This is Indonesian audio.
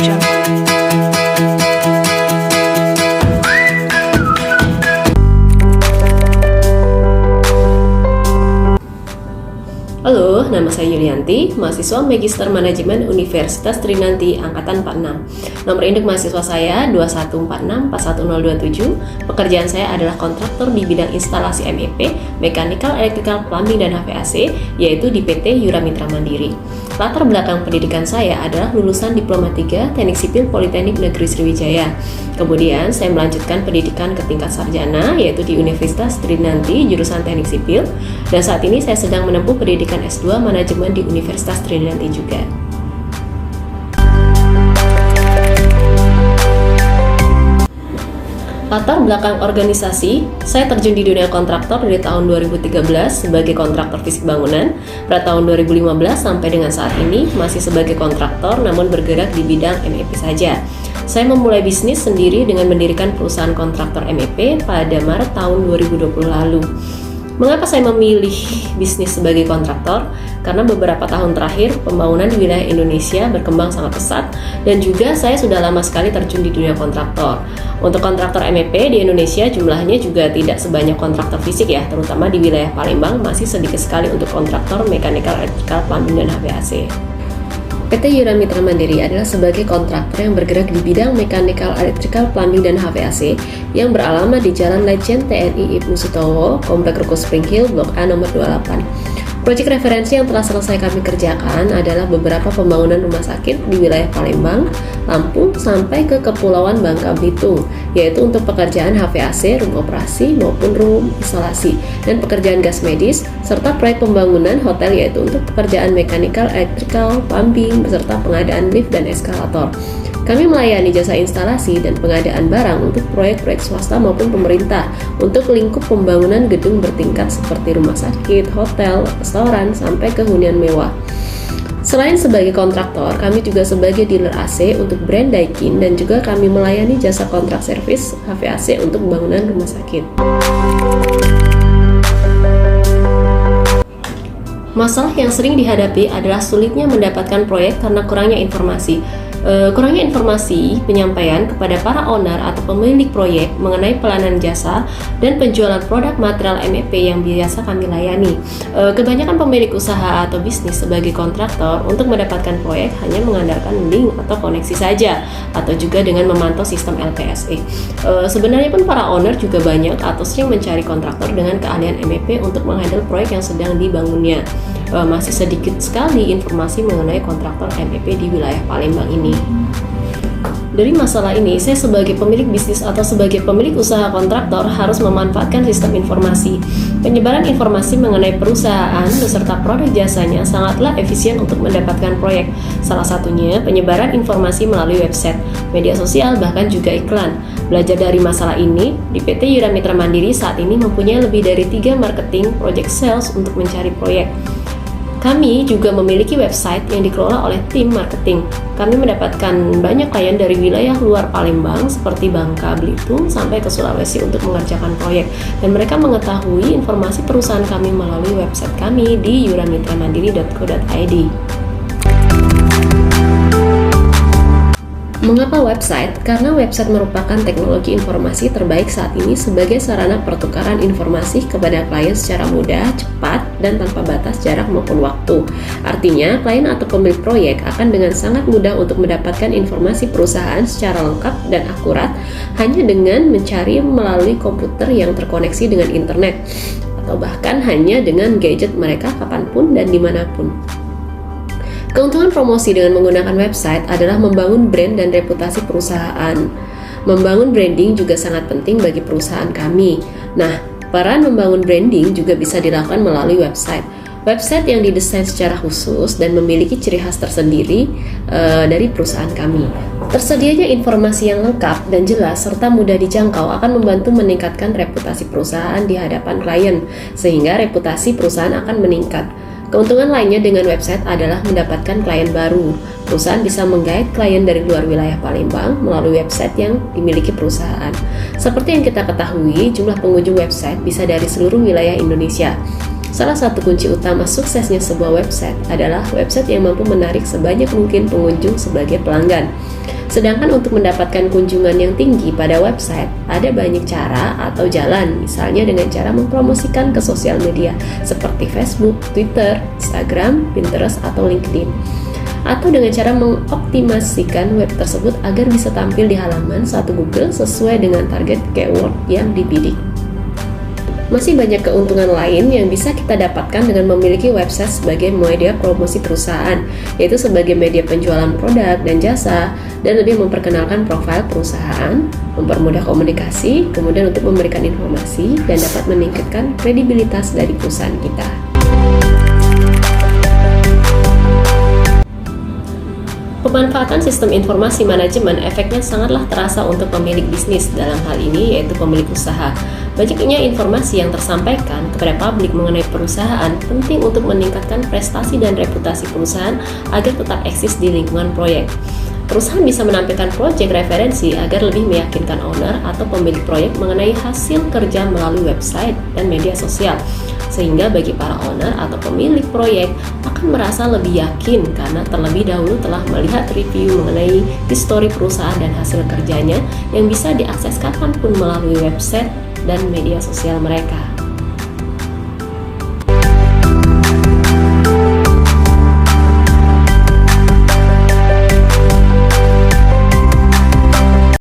Halo, nama saya Yulianti, mahasiswa Magister Manajemen Universitas Trinanti Angkatan 46. Nomor induk mahasiswa saya 2146-41027. Pekerjaan saya adalah kontraktor di bidang instalasi MEP, Mechanical, Electrical, Plumbing, dan HVAC, yaitu di PT Yura Mitra Mandiri. Latar belakang pendidikan saya adalah lulusan Diploma 3 Teknik Sipil Politeknik Negeri Sriwijaya. Kemudian saya melanjutkan pendidikan ke tingkat sarjana, yaitu di Universitas Trinanti, jurusan Teknik Sipil, dan saat ini saya sedang menempuh pendidikan S2 Manajemen di Universitas Trinanti juga. Latar belakang organisasi, saya terjun di dunia kontraktor dari tahun 2013 sebagai kontraktor fisik bangunan. Pada tahun 2015 sampai dengan saat ini masih sebagai kontraktor namun bergerak di bidang MEP saja. Saya memulai bisnis sendiri dengan mendirikan perusahaan kontraktor MEP pada Maret tahun 2020 lalu. Mengapa saya memilih bisnis sebagai kontraktor? Karena beberapa tahun terakhir pembangunan di wilayah Indonesia berkembang sangat pesat dan juga saya sudah lama sekali terjun di dunia kontraktor. Untuk kontraktor MEP di Indonesia jumlahnya juga tidak sebanyak kontraktor fisik ya, terutama di wilayah Palembang masih sedikit sekali untuk kontraktor Mechanical, Electrical, Plumbing, dan HVAC. PT Yura Mitra Mandiri adalah sebagai kontraktor yang bergerak di bidang Mechanical, Electrical, Plumbing, dan HVAC yang beralamat di Jalan Letjen TNI Ibnu Sutowo, Komplek Ruko Spring Hill, Blok A nomor 28. Proyek referensi yang telah selesai kami kerjakan adalah beberapa pembangunan rumah sakit di wilayah Palembang, Lampung, sampai ke Kepulauan Bangka Belitung, yaitu untuk pekerjaan HVAC, room operasi, maupun room isolasi, dan pekerjaan gas medis, serta proyek pembangunan hotel yaitu untuk pekerjaan Mechanical, Electrical, Plumbing, beserta pengadaan lift dan eskalator. Kami melayani jasa instalasi dan pengadaan barang untuk proyek-proyek swasta maupun pemerintah untuk lingkup pembangunan gedung bertingkat seperti rumah sakit, hotel, restoran, sampai ke hunian mewah. Selain sebagai kontraktor, kami juga sebagai dealer AC untuk brand Daikin dan juga kami melayani jasa kontrak servis HVAC untuk bangunan rumah sakit. Masalah yang sering dihadapi adalah sulitnya mendapatkan proyek karena kurangnya informasi. Kurangnya informasi penyampaian kepada para owner atau pemilik proyek mengenai pelayanan jasa dan penjualan produk material MEP yang biasa kami layani. Kebanyakan pemilik usaha atau bisnis sebagai kontraktor untuk mendapatkan proyek hanya mengandalkan link atau koneksi saja atau juga dengan memantau sistem LPSE. Sebenarnya pun para owner juga banyak atau sering mencari kontraktor dengan keahlian MEP untuk menghandle proyek yang sedang dibangunnya. Masih sedikit sekali informasi mengenai kontraktor MEP di wilayah Palembang ini. Dari masalah ini, saya sebagai pemilik bisnis atau sebagai pemilik usaha kontraktor harus memanfaatkan sistem informasi. Penyebaran informasi mengenai perusahaan beserta produk jasanya sangatlah efisien untuk mendapatkan proyek. Salah satunya penyebaran informasi melalui website, media sosial, bahkan juga iklan. Belajar dari masalah ini, di PT Yura Mitra Mandiri saat ini mempunyai lebih dari 3 marketing project sales untuk mencari proyek. Kami juga memiliki website yang dikelola oleh tim marketing. Kami mendapatkan banyak klien dari wilayah luar Palembang seperti Bangka Belitung sampai ke Sulawesi untuk mengerjakan proyek. Dan mereka mengetahui informasi perusahaan kami melalui website kami di yuramitramandiri.co.id. Mengapa website? Karena website merupakan teknologi informasi terbaik saat ini sebagai sarana pertukaran informasi kepada klien secara mudah, cepat, dan tanpa batas jarak maupun waktu. Artinya, klien atau pemilik proyek akan dengan sangat mudah untuk mendapatkan informasi perusahaan secara lengkap dan akurat hanya dengan mencari melalui komputer yang terkoneksi dengan internet atau bahkan hanya dengan gadget mereka kapanpun dan dimanapun. Keuntungan promosi dengan menggunakan website adalah membangun brand dan reputasi perusahaan. Membangun branding juga sangat penting bagi perusahaan kami. Nah, peran membangun branding juga bisa dilakukan melalui website. Website yang didesain secara khusus dan memiliki ciri khas tersendiri dari perusahaan kami. Tersedianya informasi yang lengkap dan jelas serta mudah dijangkau akan membantu meningkatkan reputasi perusahaan di hadapan klien, sehingga reputasi perusahaan akan meningkat. Keuntungan lainnya dengan website adalah mendapatkan klien baru. Perusahaan bisa menggait klien dari luar wilayah Palembang melalui website yang dimiliki perusahaan. Seperti yang kita ketahui, jumlah pengunjung website bisa dari seluruh wilayah Indonesia. Salah satu kunci utama suksesnya sebuah website adalah website yang mampu menarik sebanyak mungkin pengunjung sebagai pelanggan. Sedangkan untuk mendapatkan kunjungan yang tinggi pada website, ada banyak cara atau jalan, misalnya dengan cara mempromosikan ke sosial media seperti Facebook, Twitter, Instagram, Pinterest, atau LinkedIn. Atau dengan cara mengoptimasikan web tersebut agar bisa tampil di halaman satu Google sesuai dengan target keyword yang dibidik. Masih banyak keuntungan lain yang bisa kita dapatkan dengan memiliki website sebagai media promosi perusahaan, yaitu sebagai media penjualan produk dan jasa, dan lebih memperkenalkan profil perusahaan, mempermudah komunikasi, kemudian untuk memberikan informasi, dan dapat meningkatkan kredibilitas dari perusahaan kita. Pemanfaatan sistem informasi manajemen efeknya sangatlah terasa untuk pemilik bisnis, dalam hal ini yaitu pemilik usaha. Banyaknya informasi yang tersampaikan kepada publik mengenai perusahaan penting untuk meningkatkan prestasi dan reputasi perusahaan agar tetap eksis di lingkungan proyek. Perusahaan bisa menampilkan proyek referensi agar lebih meyakinkan owner atau pemilik proyek mengenai hasil kerja melalui website dan media sosial, sehingga bagi para owner atau pemilik proyek akan merasa lebih yakin karena terlebih dahulu telah melihat review mengenai histori perusahaan dan hasil kerjanya yang bisa diakses kapanpun melalui website dan media sosial mereka.